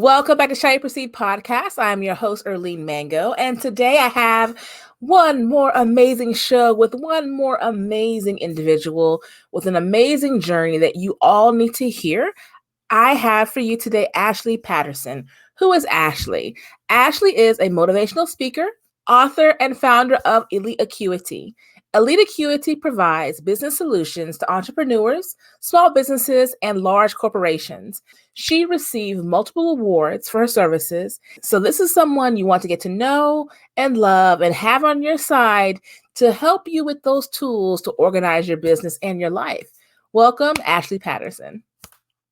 Welcome back to Shall You Proceed podcast. I'm your host, Erlene Mango, and today I have one more amazing show with one more amazing individual with an amazing journey that you all need to hear. I have for you today Ashley Patterson. Who is Ashley? Ashley is a motivational speaker, author, and founder of Elite Acuity. Elite Acuity provides business solutions to entrepreneurs, small businesses, and large corporations. She received multiple awards for her services. So this is someone you want to get to know and love and have on your side to help you with those tools to organize your business and your life. Welcome, Ashley Patterson.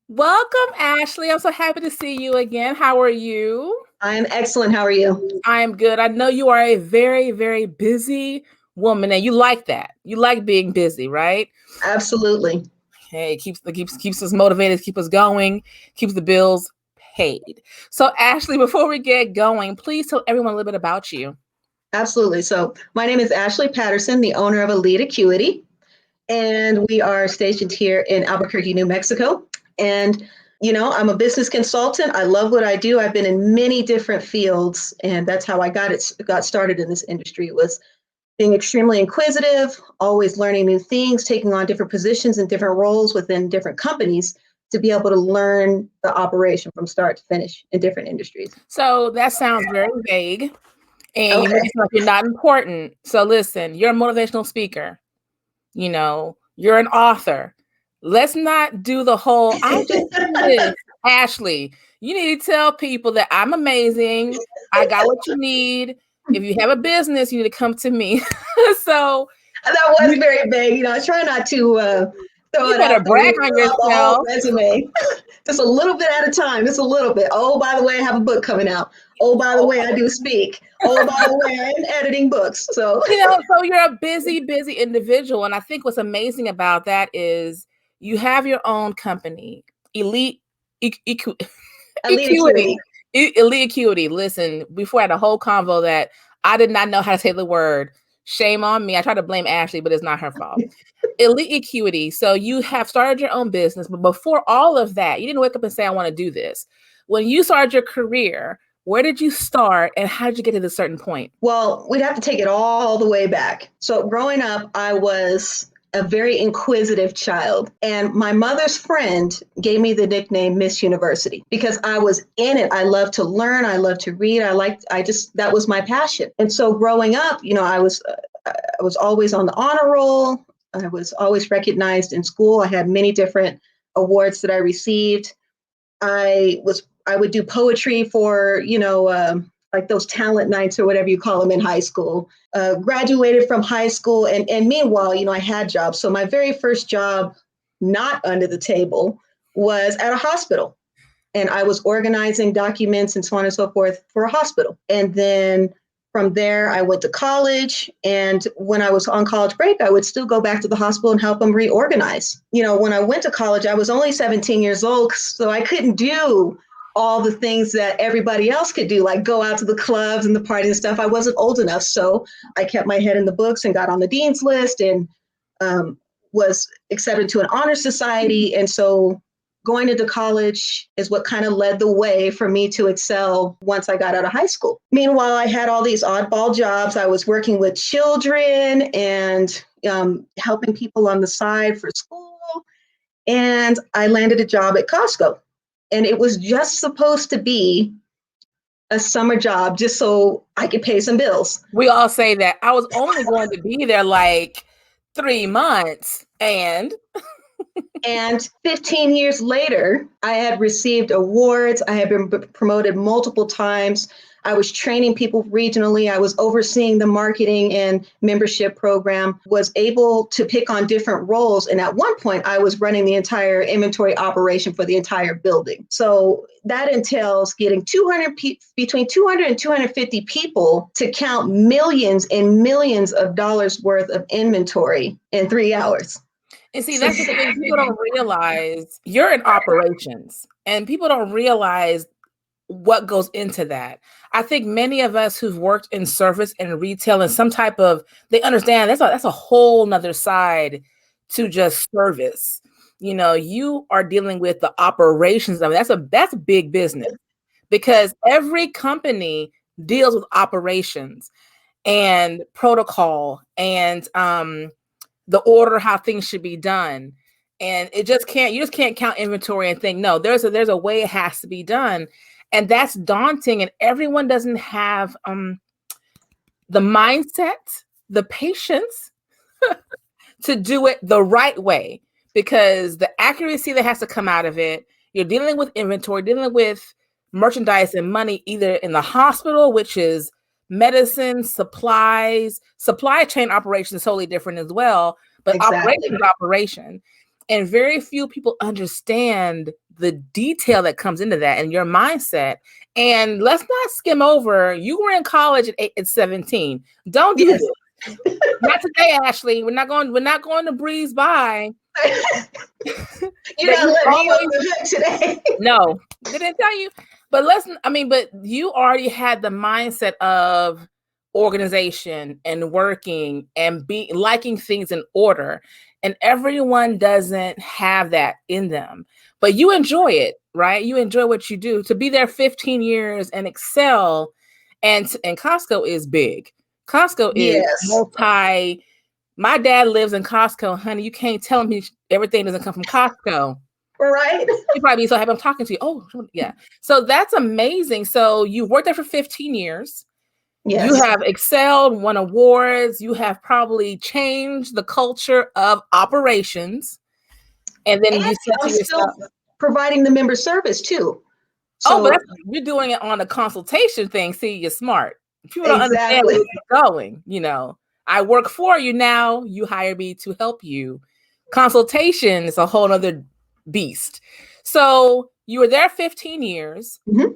Welcome, Ashley. I'm so happy to see you again. How are you? I'm excellent. How are you? I'm good. I know you are a very, very busy woman, and you like that. You like being busy, right? Absolutely. Hey, it keeps us motivated, keep us going, keeps the bills paid. So, Ashley, before we get going, please tell everyone a little bit about you. Absolutely. So my name is Ashley Patterson, the owner of Elite Acuity, and we are stationed here in Albuquerque, New Mexico. And I'm a business consultant. I love what I do. I've been in many different fields, and that's how I got started in this industry. It was being extremely inquisitive, always learning new things, taking on different positions and different roles within different companies to be able to learn the operation from start to finish in different industries. So that sounds very vague, and Okay. you make it sound like you're not important. So listen, you're a motivational speaker. You're an author. Let's not do the whole, I just do this. Ashley, you need to tell people that I'm amazing. I got what you need. If you have a business, you need to come to me. So that was very vague. I try not to throw you it better out brag there, on the whole yourself. resume. Just a little bit at a time. Just a little bit. Oh, by the way, I have a book coming out. Oh, by the way, I do speak. Oh, by the way, I'm editing books. So so you're a busy individual. And I think what's amazing about that is you have your own company, Elite Acuity. Elite Acuity. Listen, before I had a whole convo that I did not know how to say the word. Shame on me. I try to blame Ashley, but it's not her fault. Elite Acuity. So you have started your own business, but before all of that, you didn't wake up and say, I want to do this. When you started your career, where did you start and how did you get to this certain point? Well, we'd have to take it all the way back. So growing up, I was a very inquisitive child. And my mother's friend gave me the nickname Miss University because I was in it. I love to learn. I love to read. That was my passion. And so growing up, I was always on the honor roll. I was always recognized in school. I had many different awards that I received. I would do poetry for, like those talent nights or whatever you call them in high school. Graduated from high school. And meanwhile, I had jobs. So my very first job, not under the table, was at a hospital. And I was organizing documents and so on and so forth for a hospital. And then from there, I went to college. And when I was on college break, I would still go back to the hospital and help them reorganize. When I went to college, I was only 17 years old, so I couldn't do all the things that everybody else could do, like go out to the clubs and the party and stuff. I wasn't old enough. So I kept my head in the books and got on the dean's list and was accepted to an honor society. And so going into college is what kind of led the way for me to excel once I got out of high school. Meanwhile, I had all these oddball jobs. I was working with children and helping people on the side for school. And I landed a job at Costco. And it was just supposed to be a summer job just so I could pay some bills. We all say that. I was only going to be there like 3 months. And 15 years later, I had received awards. I had been promoted multiple times. I was training people regionally. I was overseeing the marketing and membership program, was able to pick on different roles. And at one point, I was running the entire inventory operation for the entire building. So that entails getting between 200 and 250 people to count millions and millions of dollars worth of inventory in 3 hours. And see, that's the thing. People don't realize you're in operations and people don't realize what goes into that. I think many of us who've worked in service and retail and some type of, they understand that's a whole nother side to just service. You are dealing with the operations of it. That's big business. because every company deals with operations and protocol and the order, how things should be done. And you just can't count inventory and think, no, there's a way it has to be done. And that's daunting. And everyone doesn't have the mindset, the patience to do it the right way, because the accuracy that has to come out of it, you're dealing with inventory, dealing with merchandise and money, either in the hospital, which is medicine, supplies, supply chain operations is totally different as well, but Exactly. operation. And very few people understand the detail that comes into that and your mindset. And let's not skim over, you were in college at 17. Don't do this. Not today, Ashley. We're not going to breeze by. You're not letting me off the hook today. No, didn't tell you. But but you already had the mindset of organization and working and liking things in order. And everyone doesn't have that in them. But you enjoy it, right? You enjoy what you do. To be there 15 years and excel, and Costco is big. Costco is multi. My dad lives in Costco, honey. You can't tell him everything doesn't come from Costco. Right. He probably be so happy I'm talking to you. Oh, yeah. So that's amazing. So you worked there for 15 years. Yes. You have excelled, won awards. You have probably changed the culture of operations. And then you said to yourself, providing the member service too. So, but you're doing it on a consultation thing. See, you're smart. People don't understand where it's going. I work for you now. You hire me to help you. Consultation is a whole other beast. So you were there 15 years. Mm-hmm.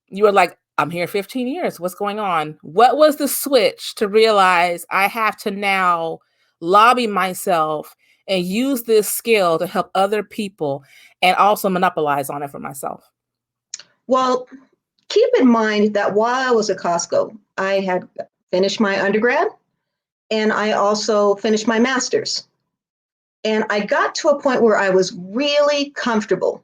You were like, I'm here 15 years. What's going on? What was the switch to realize I have to now lobby myself and use this skill to help other people and also monopolize on it for myself? Well, keep in mind that while I was at Costco, I had finished my undergrad and I also finished my master's. And I got to a point where I was really comfortable.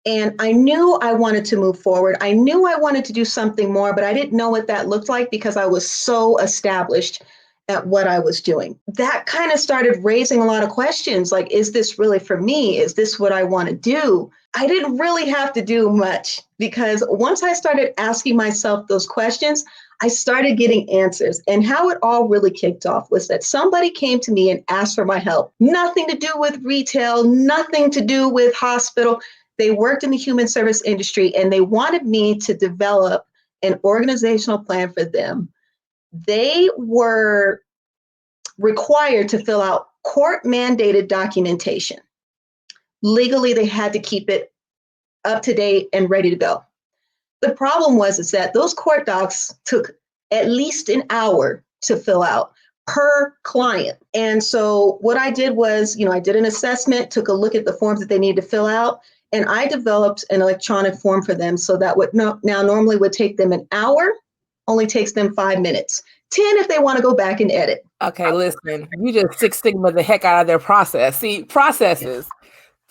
And I knew I wanted to move forward. I knew I wanted to do something more, but I didn't know what that looked like because I was so established at what I was doing. That kind of started raising a lot of questions like, is this really for me? Is this what I want to do? I didn't really have to do much because once I started asking myself those questions, I started getting answers. And how it all really kicked off was that somebody came to me and asked for my help. Nothing to do with retail, nothing to do with hospital. They worked in the human service industry and they wanted me to develop an organizational plan for them. They were required to fill out court-mandated documentation. Legally, they had to keep it up to date and ready to go. The problem was that those court docs took at least an hour to fill out per client. And so what I did was, I did an assessment, took a look at the forms that they needed to fill out, and I developed an electronic form for them. So that what now normally would take them an hour, only takes them 5 minutes. 10 if they want to go back and edit. Okay, listen, you just Six Sigma the heck out of their process. See, processes.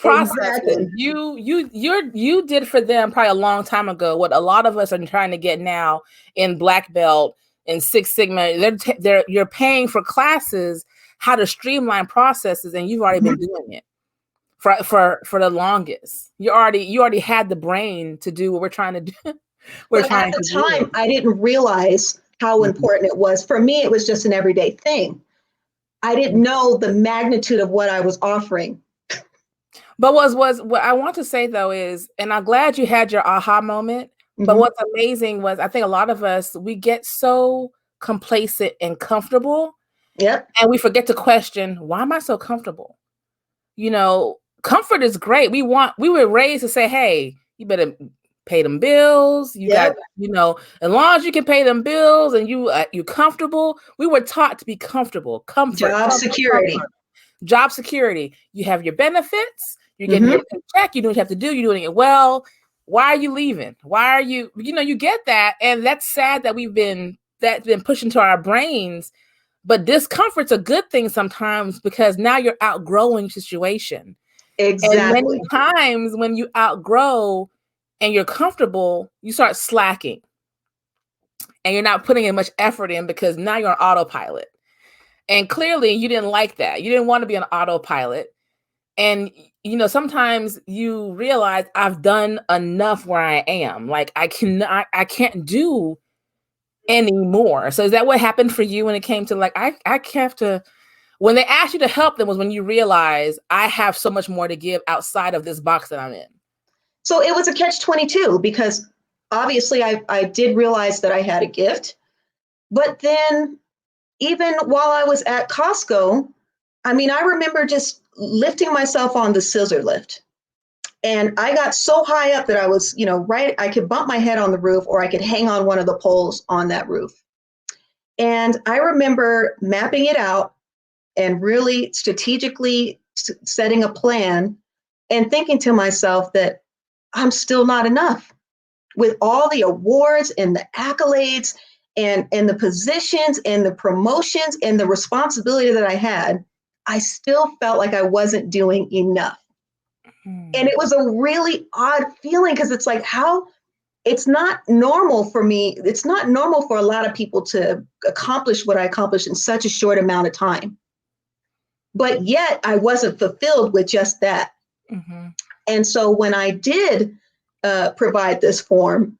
Exactly. You did for them probably a long time ago what a lot of us are trying to get now in Black Belt and Six Sigma. You're paying for classes how to streamline processes, and you've already been doing it for the longest. You already had the brain to do what we're trying to do. At the time, I didn't realize how important it was. For me, it was just an everyday thing. I didn't know the magnitude of what I was offering. But what I want to say though is, and I'm glad you had your aha moment, but what's amazing was I think a lot of us, we get so complacent and comfortable. Yep. And we forget to question, why am I so comfortable? Comfort is great. We were raised to say, hey, you better pay them bills. You got, as long as you can pay them bills and you're comfortable. We were taught to be comfortable. Job security. Job security. You have your benefits. You're getting your check. You do what you have to do. You're doing it well. Why are you leaving? Why are you? You get that, and that's sad that that's been pushed into our brains. But discomfort's a good thing sometimes because now you're outgrowing situation. Exactly. And many times when you outgrow, and you're comfortable, you start slacking and you're not putting in much effort in because now you're on autopilot. And clearly you didn't like that. You didn't want to be on autopilot. And sometimes you realize I've done enough where I am. Like I can't do anymore. So is that what happened for you when it came to like I have to, when they asked you to help them, was when you realize I have so much more to give outside of this box that I'm in? So it was a catch-22 because obviously I did realize that I had a gift, but then even while I was at Costco, I mean, I remember just lifting myself on the scissor lift. And I got so high up that I was, right, I could bump my head on the roof or I could hang on one of the poles on that roof. And I remember mapping it out and really strategically setting a plan and thinking to myself that I'm still not enough. With all the awards and the accolades and the positions and the promotions and the responsibility that I had, I still felt like I wasn't doing enough. And it was a really odd feeling because it's like, it's not normal for me. It's not normal for a lot of people to accomplish what I accomplished in such a short amount of time. But yet I wasn't fulfilled with just that. Mm-hmm. And so when I did provide this form,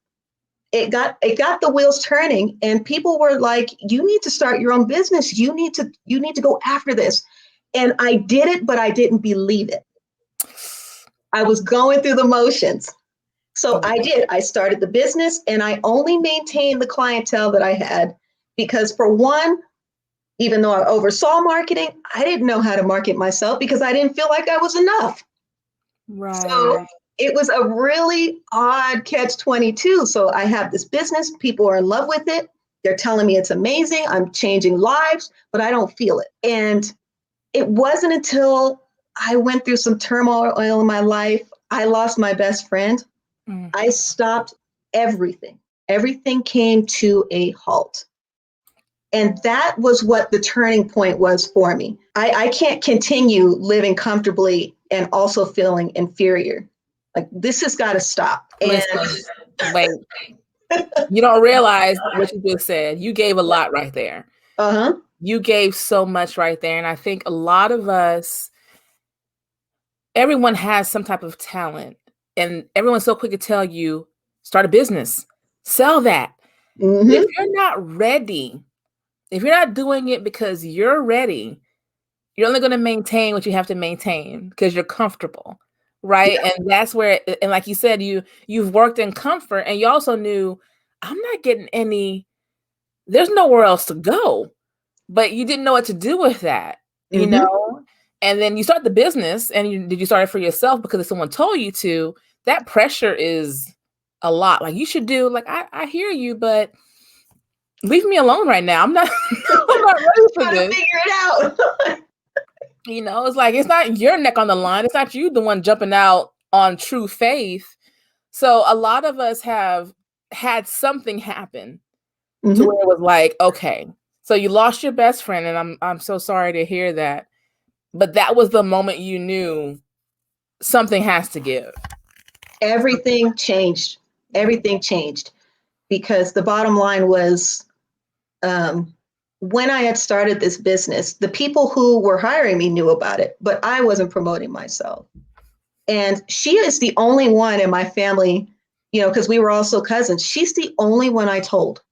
it got the wheels turning, and people were like, you need to start your own business. You need to go after this. And I did it, but I didn't believe it. I was going through the motions. So I did. I started the business and I only maintained the clientele that I had because, for one, even though I oversaw marketing, I didn't know how to market myself because I didn't feel like I was enough. Right. So it was a really odd catch-22. So I have this business, people are in love with it. They're telling me it's amazing. I'm changing lives, but I don't feel it. And it wasn't until I went through some turmoil in my life, I lost my best friend. I stopped everything. Everything came to a halt. And that was what the turning point was for me. I can't continue living comfortably and also feeling inferior. Like, this has got to stop. Listen, wait. You don't realize what you just said. You gave a lot right there. Uh-huh. You gave so much right there. And I think a lot of us, everyone has some type of talent. And everyone's so quick to tell you, start a business, sell that. Mm-hmm. If you're not ready, if you're not doing it because you're ready, you're only going to maintain what you have to maintain because you're comfortable, right? Yeah. And that's where, and like you said, you've worked in comfort, and you also knew, I'm not getting there's nowhere else to go, but you didn't know what to do with that, Mm-hmm. And then you start the business, and did you start it for yourself because someone told you to? That pressure is a lot. Like, you should do, like, I hear you, but leave me alone right now. I'm not ready for this. Figure it out. It's like, it's not your neck on the line. It's not you the one jumping out on true faith. So a lot of us have had something happen to where it was like, okay, so you lost your best friend, and I'm so sorry to hear that. But that was the moment you knew something has to give. Everything changed. Everything changed because the bottom line was, when I had started this business, the people who were hiring me knew about it, but I wasn't promoting myself. And she is the only one in my family, because we were also cousins. She's the only one I told.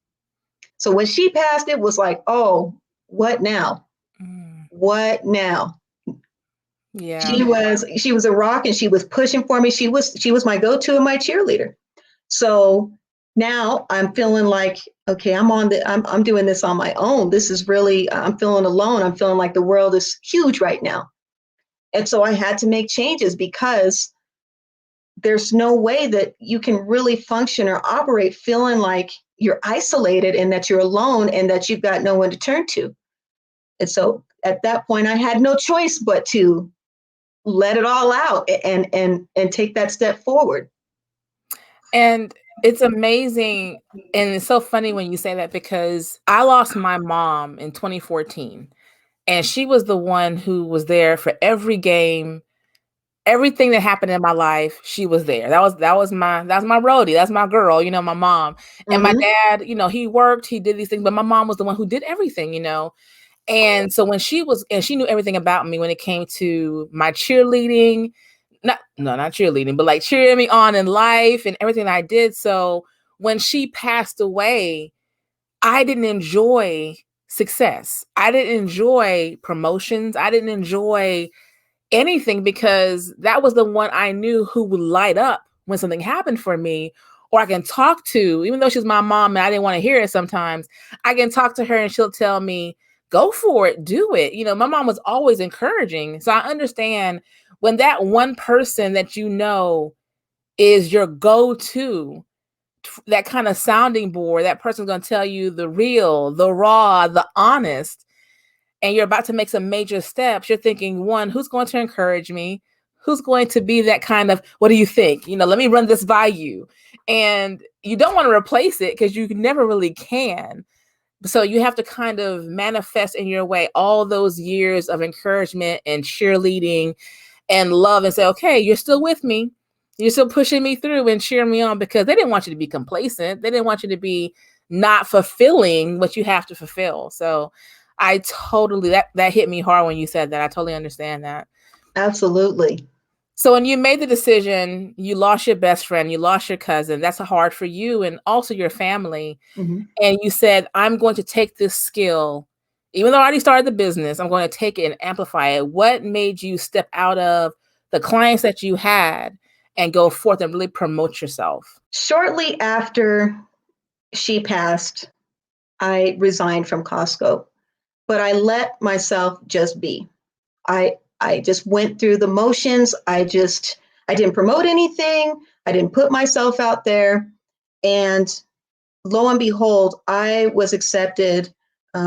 So when she passed, it was like, oh, what now? What now? Yeah. She was a rock, and she was pushing for me. She was my go-to and my cheerleader. So now I'm feeling like, okay, I'm doing this on my own. This is really, I'm feeling alone. I'm feeling like the world is huge right now. And so I had to make changes because there's no way that you can really function or operate feeling like you're isolated and that you're alone and that you've got no one to turn to. And so at that point, I had no choice but to let it all out and take that step forward. And it's amazing. And it's so funny when you say that, because I lost my mom in 2014, and she was the one who was there for every game, everything that happened in my life, she was there. That was my roadie. That's my girl, my mom. And my Mm-hmm. dad, he worked, he did these things, but my mom was the one who did everything. And so when she knew everything about me when it came to my cheerleading, not cheerleading, but like cheering me on in life and everything I did. So when she passed away, I didn't enjoy success. I didn't enjoy promotions. I didn't enjoy anything because that was the one I knew who would light up when something happened for me, or I can talk to, even though she's my mom and I didn't want to hear it sometimes. I can talk to her and she'll tell me, go for it, do it. My mom was always encouraging. So I understand when that one person that is your go-to, that kind of sounding board, that person's going to tell you the real, the raw, the honest, and you're about to make some major steps, you're thinking, one, who's going to encourage me? Who's going to be that kind of, what do you think? Let me run this by you. And you don't want to replace it because you never really can. So you have to kind of manifest in your way all those years of encouragement and cheerleading and love and say, okay, you're still with me. You're still pushing me through and cheering me on, because they didn't want you to be complacent. They didn't want you to be not fulfilling what you have to fulfill. So I totally, that hit me hard when you said that. I totally understand that. Absolutely. So when you made the decision, you lost your best friend, you lost your cousin. That's hard for you and also your family. Mm-hmm. And you said, I'm going to take this skill, even though I already started the business, I'm going to take it and amplify it. What made you step out of the clients that you had and go forth and really promote yourself? Shortly after she passed, I resigned from Costco, but I let myself just be. I just went through the motions. I didn't promote anything. I didn't put myself out there. And lo and behold, I was accepted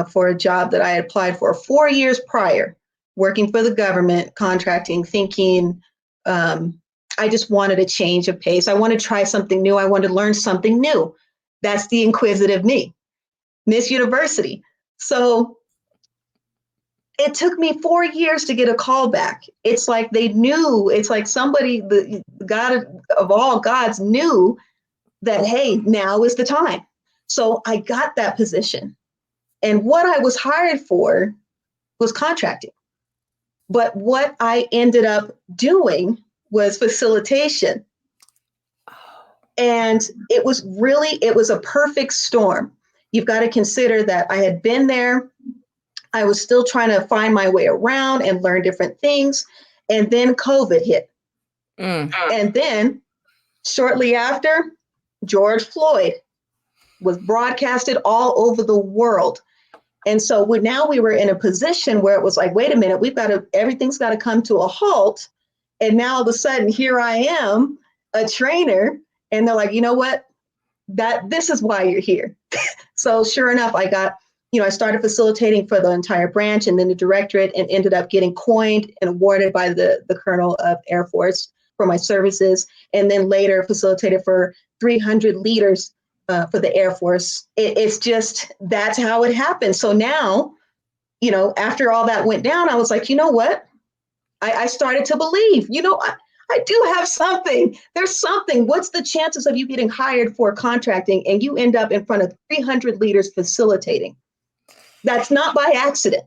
for a job that I had applied for 4 years prior, working for the government, contracting, thinking, I just wanted a change of pace. I wanted to try something new. I wanted to learn something new. That's the inquisitive me, Miss University. So it took me 4 years to get a call back. It's like they knew, it's like somebody, the God of all gods knew that, hey, now is the time. So I got that position. And what I was hired for was contracting. But what I ended up doing was facilitation. And it was a perfect storm. You've got to consider that I had been there. I was still trying to find my way around and learn different things. And then COVID hit. And then shortly after, George Floyd was broadcasted all over the world. And so now we were in a position where it was like, wait a minute, everything's got to come to a halt. And now all of a sudden, here I am, a trainer, and they're like, you know what? This is why you're here. So sure enough, I started facilitating for the entire branch and then the directorate, and ended up getting coined and awarded by the Colonel of Air Force for my services. And then later facilitated for 300 leaders for the Air Force. It's just, that's how it happened. So now, after all that went down, I was like, you know what? I started to believe, I do have something. There's something. What's the chances of you getting hired for contracting and you end up in front of 300 leaders facilitating? That's not by accident.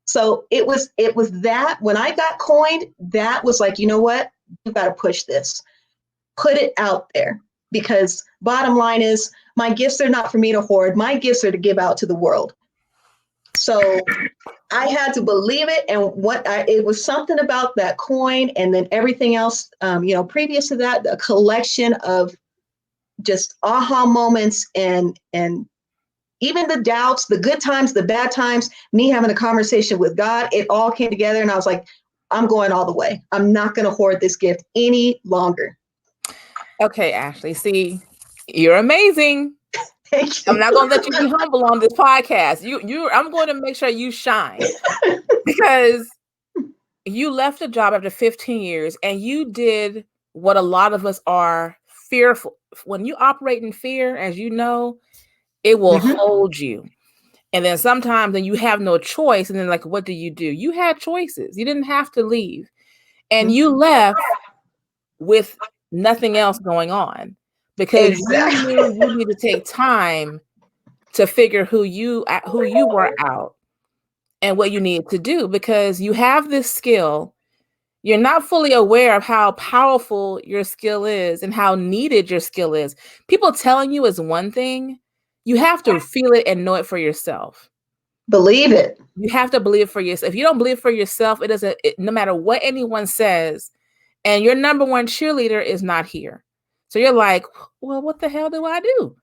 So it was that when I got coined, that was like, you know what? You've got to push this, put it out there, because bottom line is my gifts are not for me to hoard. My gifts are to give out to the world. So I had to believe it. And it was something about that coin, and then everything else, previous to that, a collection of just aha moments and even the doubts, the good times, the bad times, me having a conversation with God, it all came together. And I was like, I'm going all the way. I'm not going to hoard this gift any longer. Okay, Ashley, see, you're amazing. Thank I'm you. not going to let you be humble on this podcast. I'm going to make sure you shine, because you left a job after 15 years and you did what a lot of us are fearful. When you operate in fear, as you know, it will hold you. And then sometimes then you have no choice. And then, like, what do? You had choices. You didn't have to leave. and you left with nothing else going on because you Exactly. knew you need to take time to figure who you were out and what you needed to do, because you have this skill. You're not fully aware of how powerful your skill is and how needed your skill is. People telling you is one thing. You have to feel it and know it for yourself. Believe it. You have to believe it for yourself. If you don't believe it for yourself, no matter what anyone says, and your number one cheerleader is not here. So you're like, well, what the hell do I do?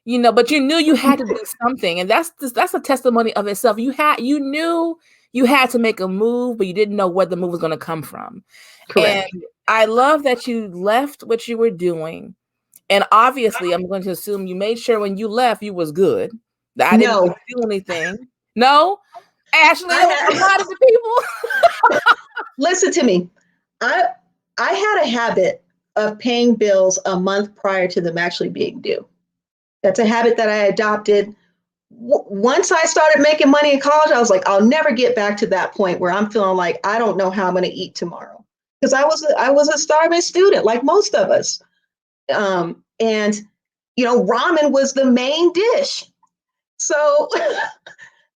But you knew you had to do something. And that's a testimony of itself. You knew you had to make a move, but you didn't know where the move was going to come from. And Correct. I love that you left what you were doing. And obviously, I'm going to assume you made sure when you left, you was good. I didn't No, do anything. No, Ashley, I I'm had, lying to people. listen to me. I I had a habit of paying bills a month prior to them actually being due. That's a habit that I adopted. Once I started making money in college, I was like, I'll never get back to that point where I'm feeling like I don't know how I'm going to eat tomorrow, because I was a starving student like most of us. And ramen was the main dish. So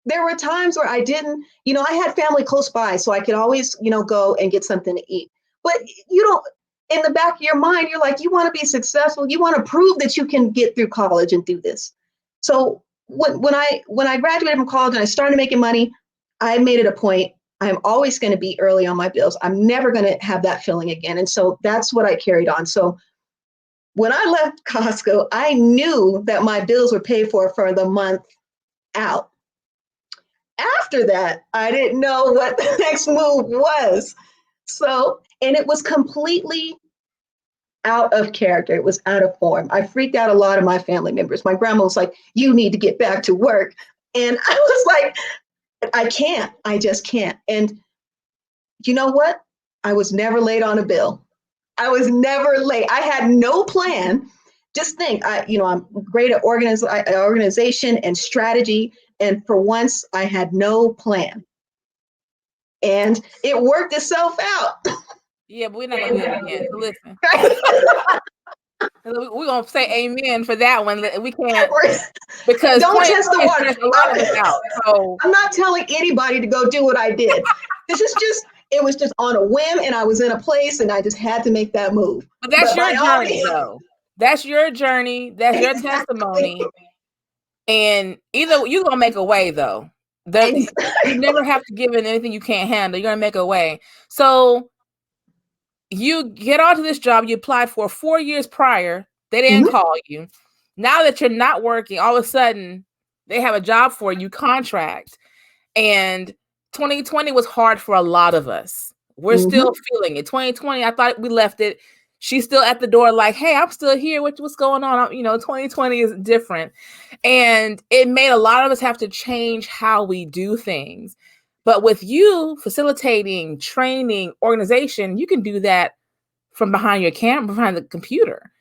there were times where I didn't, I had family close by, so I could always, go and get something to eat. But you don't, in the back of your mind, you're like, you want to be successful. You want to prove that you can get through college and do this. So when I graduated from college and I started making money, I made it a point. I'm always going to be early on my bills. I'm never going to have that feeling again. And so that's what I carried on. So when I left Costco, I knew that my bills were paid for the month out. After that, I didn't know what the next move was. So, and it was completely out of character. It was out of form. I freaked out a lot of my family members. My grandma was like, you need to get back to work. And I was like, I can't. I just can't. And you know what? I was never late on a bill. I was never late. I had no plan. Just think, I'm great at organization and strategy. And for once, I had no plan. And it worked itself out. Yeah, but we're not going to do that again. So listen. We're going to say amen for that one. We can't, because Don't test the 2020 water. stressed a lot of us out. So I'm not telling anybody to go do what I did. It was just on a whim, and I was in a place and I just had to make that move. but that's But your by all journey, means, though. That's your journey. That's your exactly. testimony. And either you're going to make a way, though. You never have to give in anything you can't handle. You're going to make a way. So you get onto this job you applied for 4 years prior. They didn't call you. Now that you're not working, all of a sudden they have a job for you, contract. And 2020 was hard for a lot of us. We're still feeling it. 2020, I thought we left it. She's still at the door like, hey, I'm still here. What's going on? 2020 is different. And it made a lot of us have to change how we do things. But with you facilitating, training, organization, you can do that from behind your camera, behind the computer.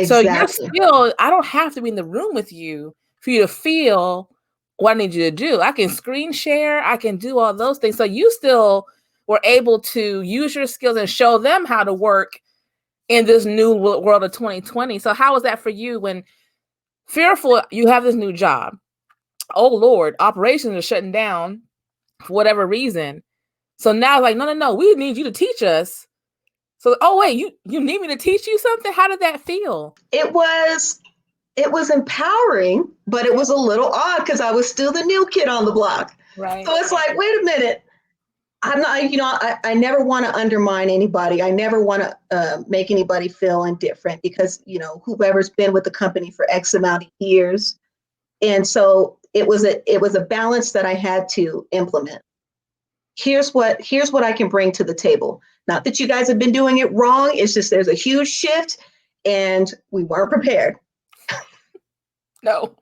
So you're Exactly. still, I don't have to be in the room with you for you to feel what I need you to do. I can screen share, I can do all those things. So you still were able to use your skills and show them how to work in this new world of 2020. So how was that for you when fearful you have this new job? Oh Lord, operations are shutting down for whatever reason. So now it's like, no, we need you to teach us. So, oh wait, you need me to teach you something? How did that feel? It was empowering, but it was a little odd because I was still the new kid on the block. Right. So it's like, wait a minute. I'm not, I never want to undermine anybody. I never want to make anybody feel indifferent because, whoever's been with the company for X amount of years. And so it was a balance that I had to implement. Here's what I can bring to the table. Not that you guys have been doing it wrong. It's just there's a huge shift and we weren't prepared. No.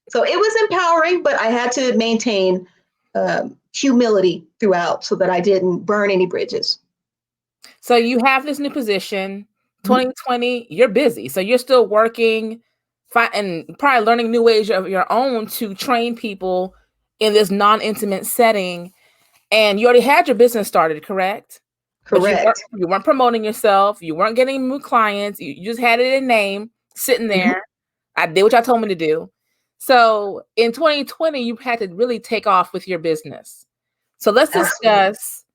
So it was empowering, but I had to maintain humility throughout so that I didn't burn any bridges. So you have this new position, 2020, you're busy. So you're still working and probably learning new ways of your own to train people in this non-intimate setting. And you already had your business started, correct? But Correct. you weren't promoting yourself. You weren't getting new clients. You just had it in name sitting there. I did what y'all told me to do. So in 2020, you had to really take off with your business. So let's Absolutely. discuss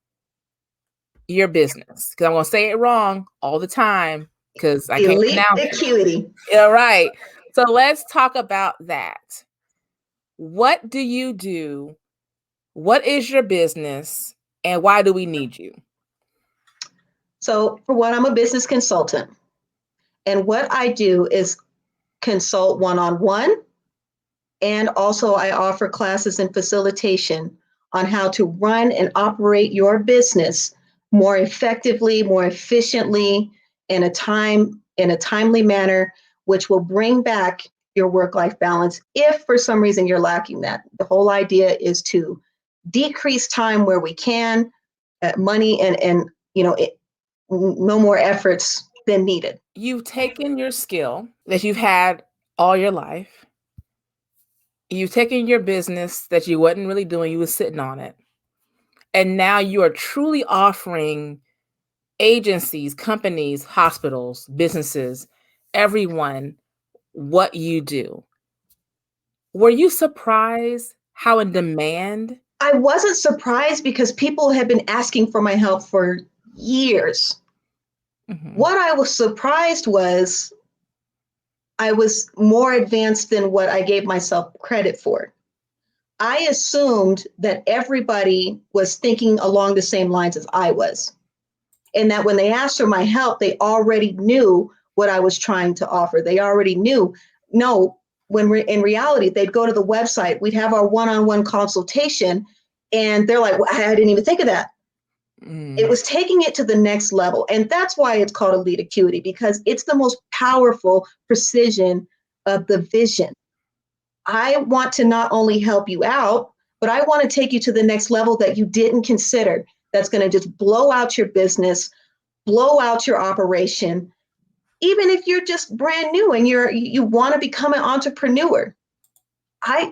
your business, because I'm going to say it wrong all the time because I can't Elite pronounce it. Acuity. Yeah, right. So let's talk about that. What do you do? What is your business? And why do we need you? So, for one, I'm a business consultant. And what I do is consult one on one. And also, I offer classes and facilitation on how to run and operate your business more effectively, more efficiently, in a timely manner, which will bring back your work-life balance if for some reason you're lacking that. The whole idea is to decrease time where we can, money and no more efforts than needed. You've taken your skill that you've had all your life. You've taken your business that you wasn't really doing, you were sitting on it. And now you are truly offering agencies, companies, hospitals, businesses, everyone what you do. Were you surprised how in demand? I wasn't surprised because people had been asking for my help for years. What I was surprised was I was more advanced than what I gave myself credit for. I assumed that everybody was thinking along the same lines as I was, and that when they asked for my help, they already knew what I was trying to offer. They already knew. No, when we're in reality, they'd go to the website, we'd have our one-on-one consultation, and they're like, well, I didn't even think of that. It was taking it to the next level. And that's why it's called Elite Acuity, because it's the most powerful precision of the vision. I want to not only help you out, but I want to take you to the next level that you didn't consider. That's going to just blow out your business, blow out your operation. Even if you're just brand new and you want to become an entrepreneur, I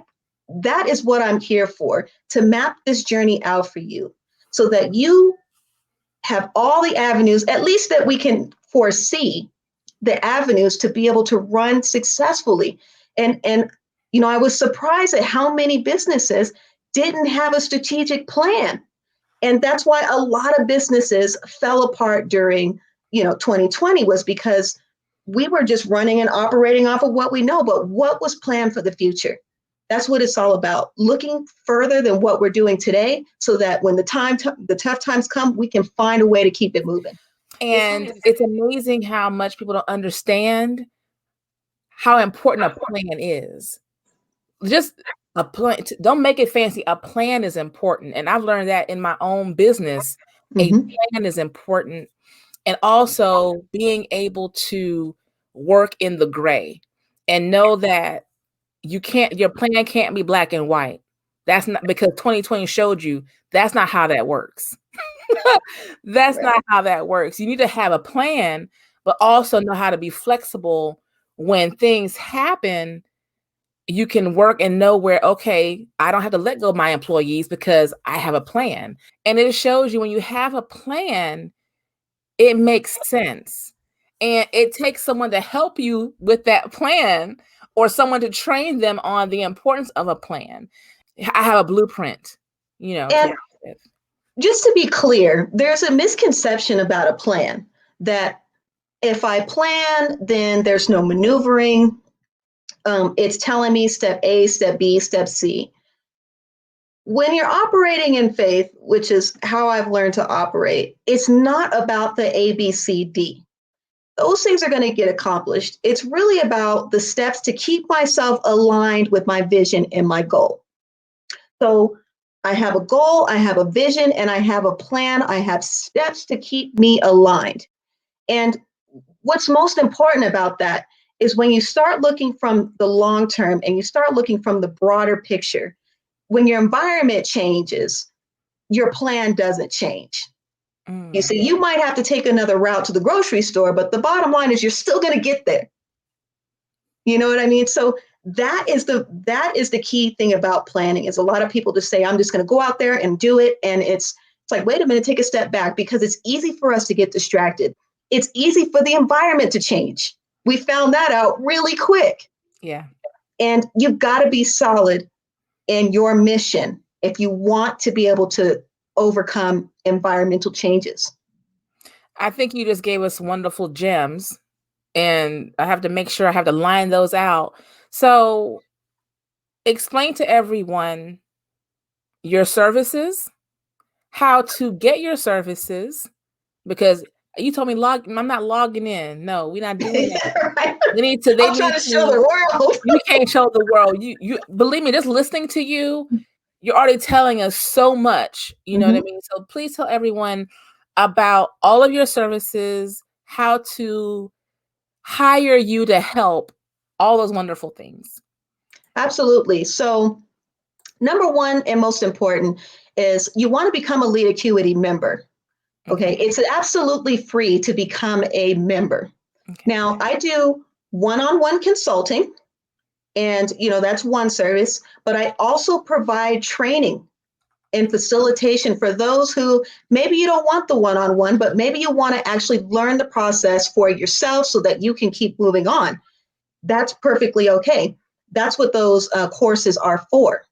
that is what I'm here for, to map this journey out for you so that you have all the avenues, at least that we can foresee the avenues to be able to run successfully. And I was surprised at how many businesses didn't have a strategic plan. And that's why a lot of businesses fell apart during 2020, was because we were just running and operating off of what we know, but what was planned for the future? That's what it's all about, looking further than what we're doing today so that when the tough times come, we can find a way to keep it moving. And it's amazing how much people don't understand how important a plan is. Just a plan. Don't make it fancy. A plan is important. And I've learned that in my own business. A Mm-hmm. plan is important. And also being able to work in the gray and know that your plan can't be black and white. That's not, because 2020 showed you that's not how that works. That's Right. not how that works. You need to have a plan, but also know how to be flexible when things happen. You can work and know where, okay, I don't have to let go of my employees because I have a plan. And it shows you when you have a plan, it makes sense. And it takes someone to help you with that plan or someone to train them on the importance of a plan. I have a blueprint, to And work with. just to be clear, there's a misconception about a plan that if I plan, then there's no maneuvering. It's telling me step A, step B, step C. When you're operating in faith, which is how I've learned to operate, it's not about the A, B, C, D. Those things are going to get accomplished. It's really about the steps to keep myself aligned with my vision and my goal. So I have a goal, I have a vision, and I have a plan. I have steps to keep me aligned. And what's most important about that is when you start looking from the long term and you start looking from the broader picture, when your environment changes, your plan doesn't change. You see, you might have to take another route to the grocery store, but the bottom line is you're still going to get there. You know what I mean? So that is the key thing about planning. Is a lot of people just say, I'm just going to go out there and do it, and it's It's like, wait a minute, take a step back, because it's easy for us to get distracted. It's easy for the environment to change. We found that out really quick. Yeah. And you've got to be solid in your mission if you want to be able to overcome environmental changes. I think you just gave us wonderful gems, and I have to make sure I have to line those out. So, explain to everyone your services, how to get your services, because you told me I'm not logging in. No, we're not doing that. Right? They I'm trying need to show to, the world. you can't show the world. You believe me, just listening to you, you're already telling us so much. You know what I mean? So please tell everyone about all of your services, how to hire you to help, all those wonderful things. Absolutely. So, number one and most important is you want to become a Elite Acuity member. Okay. It's absolutely free to become a member. Okay. Now, I do one-on-one consulting, and that's one service, but I also provide training and facilitation for those who maybe you don't want the one-on-one, but maybe you want to actually learn the process for yourself so that you can keep moving on. That's perfectly okay. That's what those courses are for.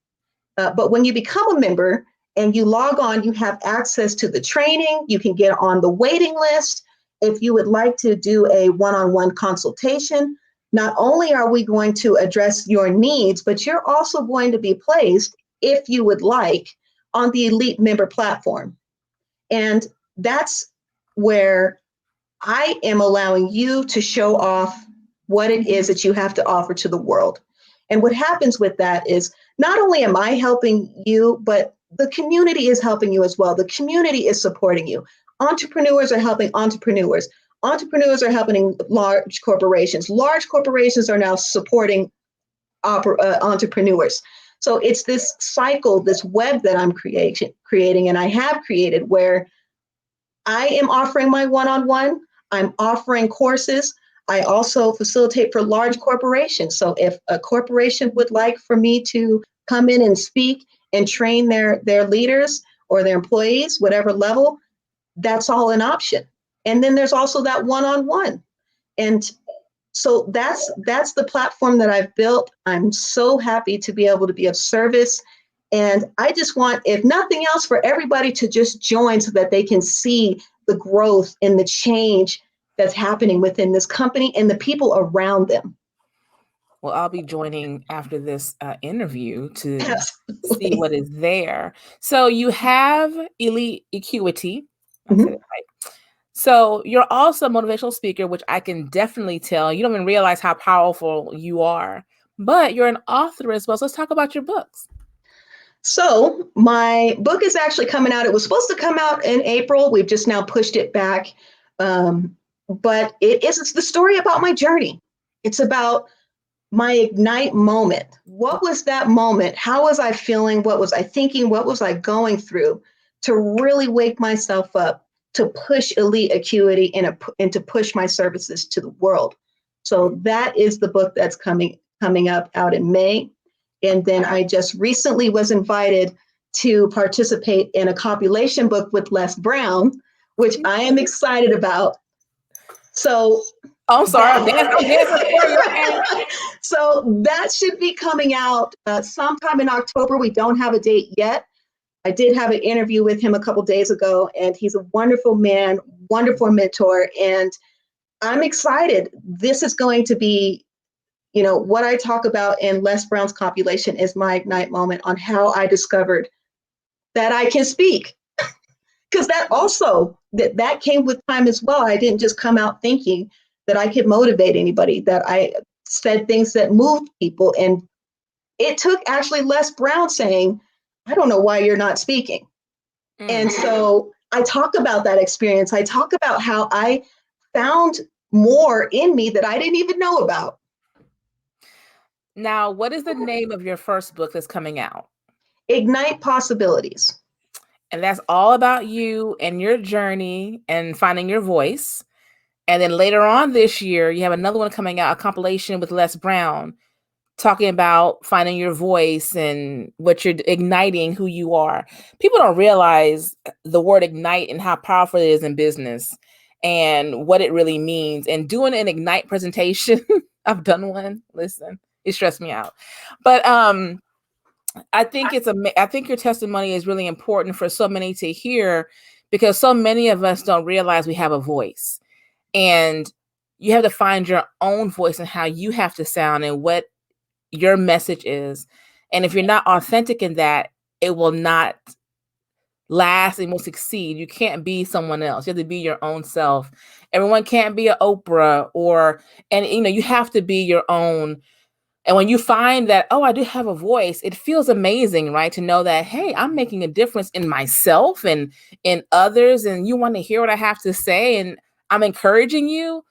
But when you become a member and you log on, you have access to the training. You can get on the waiting list. If you would like to do a one-on-one consultation, not only are we going to address your needs, but you're also going to be placed, if you would like, on the Elite member platform. And that's where I am allowing you to show off what it is that you have to offer to the world. And what happens with that is not only am I helping you, but the community is helping you as well. The community is supporting you. Entrepreneurs are helping entrepreneurs. Entrepreneurs are helping large corporations. Large corporations are now supporting entrepreneurs. So it's this cycle, this web that I'm creating, and I have created, where I am offering my one-on-one. I'm offering courses. I also facilitate for large corporations. So if a corporation would like for me to come in and speak and train their leaders or their employees, whatever level, that's all an option. And then there's also that one-on-one. And so that's the platform that I've built. I'm so happy to be able to be of service. And I just want, if nothing else, for everybody to just join so that they can see the growth and the change that's happening within this company and the people around them. Well, I'll be joining after this interview to Absolutely. see what is there. So you have Elite Acuity. I said it right. So you're also a motivational speaker, which I can definitely tell. You don't even realize how powerful you are, but you're an author as well. So let's talk about your books. So my book is actually coming out. It was supposed to come out in April. We've just now pushed it back. But it's the story about my journey. It's about my ignite moment. What was that moment? How was I feeling? What was I thinking? What was I going through to really wake myself up, to push Elite Acuity and to push my services to the world? So that is the book that's coming up out in May. And then I just recently was invited to participate in a compilation book with Les Brown, which I am excited about. So I'm sorry, I'm dancing for you. So that should be coming out sometime in October. We don't have a date yet. I did have an interview with him a couple days ago, and he's a wonderful man, wonderful mentor, and I'm excited. This is going to be, what I talk about in Les Brown's compilation is my ignite moment on how I discovered that I can speak. Because that also, that came with time as well. I didn't just come out thinking that I could motivate anybody, that I said things that moved people. And it took actually Les Brown saying, I don't know why you're not speaking. And so I talk about that experience. I talk about how I found more in me that I didn't even know about. Now, what is the name of your first book that's coming out? Ignite Possibilities. And that's all about you and your journey and finding your voice. And then later on this year, you have another one coming out, a compilation with Les Brown. talking about finding your voice and what you're igniting, who you are. People don't realize the word ignite and how powerful it is in business and what it really means. And doing an ignite presentation, I've done one. Listen, it stressed me out. But I think I think your testimony is really important for so many to hear, because so many of us don't realize we have a voice. And you have to find your own voice and how you have to sound and what your message is. And if you're not authentic in that, it will not last and will succeed. You can't be someone else. You have to be your own self. Everyone can't be an Oprah and you have to be your own. And when you find that, oh, I do have a voice, it feels amazing, right? To know that, hey, I'm making a difference in myself and in others, and you want to hear what I have to say, and I'm encouraging you.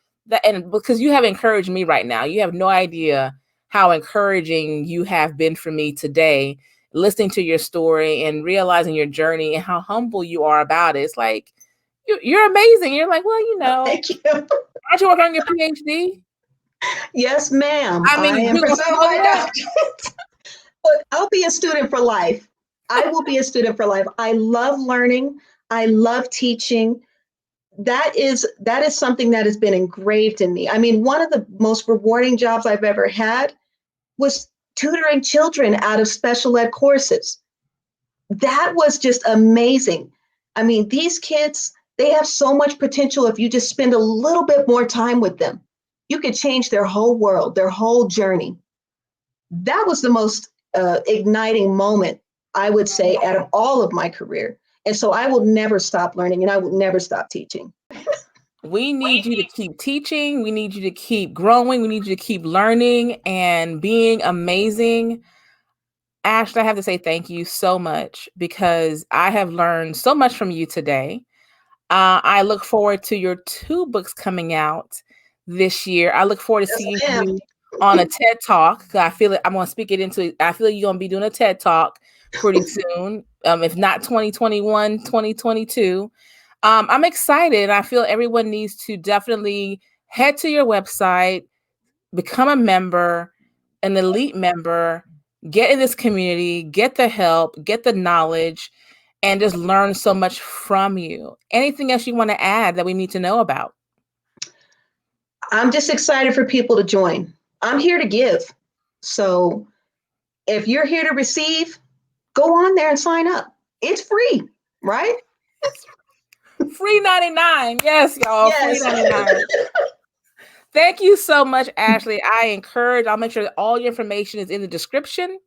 And because you have encouraged me right now, you have no idea how encouraging you have been for me today, listening to your story and realizing your journey and how humble you are about it. It's like, you're amazing. You're like, well, Thank you. aren't you working on your PhD? Yes, ma'am. I I mean, am you're gonna pursuing slow my down. doctorate. Look, I'll be a student for life. I will be a student for life. I love learning. I love teaching. That is something that has been engraved in me. I mean, one of the most rewarding jobs I've ever had was tutoring children out of special ed courses. That was just amazing. I mean, these kids, they have so much potential if you just spend a little bit more time with them. You could change their whole world, their whole journey. That was the most igniting moment, I would say, out of all of my career. And so I will never stop learning and I will never stop teaching. We need you to keep teaching. We need you to keep growing. We need you to keep learning and being amazing. Ashley, I have to say thank you so much, because I have learned so much from you today. I look forward to your 2 books coming out this year. I look forward to Yes, seeing ma'am. you on a TED Talk. I feel it. I'm going to speak it into. I feel you're going to be doing a TED Talk pretty soon. If not 2021, 2022. I'm excited. I feel everyone needs to definitely head to your website, become a member, an elite member, get in this community, get the help, get the knowledge, and just learn so much from you. Anything else you want to add that we need to know about? I'm just excited for people to join. I'm here to give. So if you're here to receive, go on there and sign up. It's free, right? Free 99. Yes, y'all. Free Yes. 99. Thank you so much, Ashley. I'll make sure that all your information is in the description.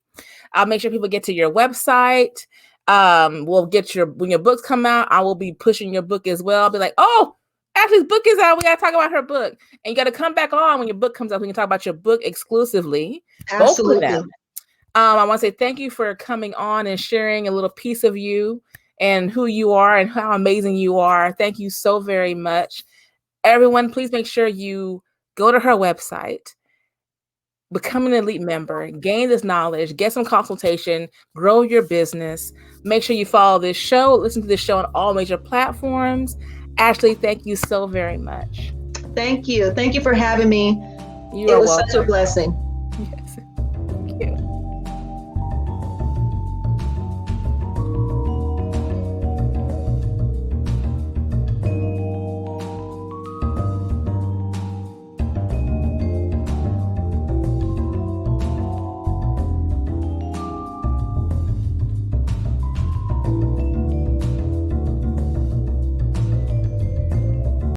I'll make sure people get to your website. We'll get when your books come out, I will be pushing your book as well. I'll be like, oh, Ashley's book is out. We got to talk about her book. And you got to come back on when your book comes out. We can talk about your book exclusively. Both of Absolutely. them. I want to say thank you for coming on and sharing a little piece of you and who you are and how amazing you are. Thank you so very much. Everyone, please make sure you go to her website, become an elite member, gain this knowledge, get some consultation, grow your business. Make sure you follow this show, listen to this show on all major platforms. Ashley, thank you so very much. Thank you. Thank you for having me. You It are was welcome. such a blessing. Yes.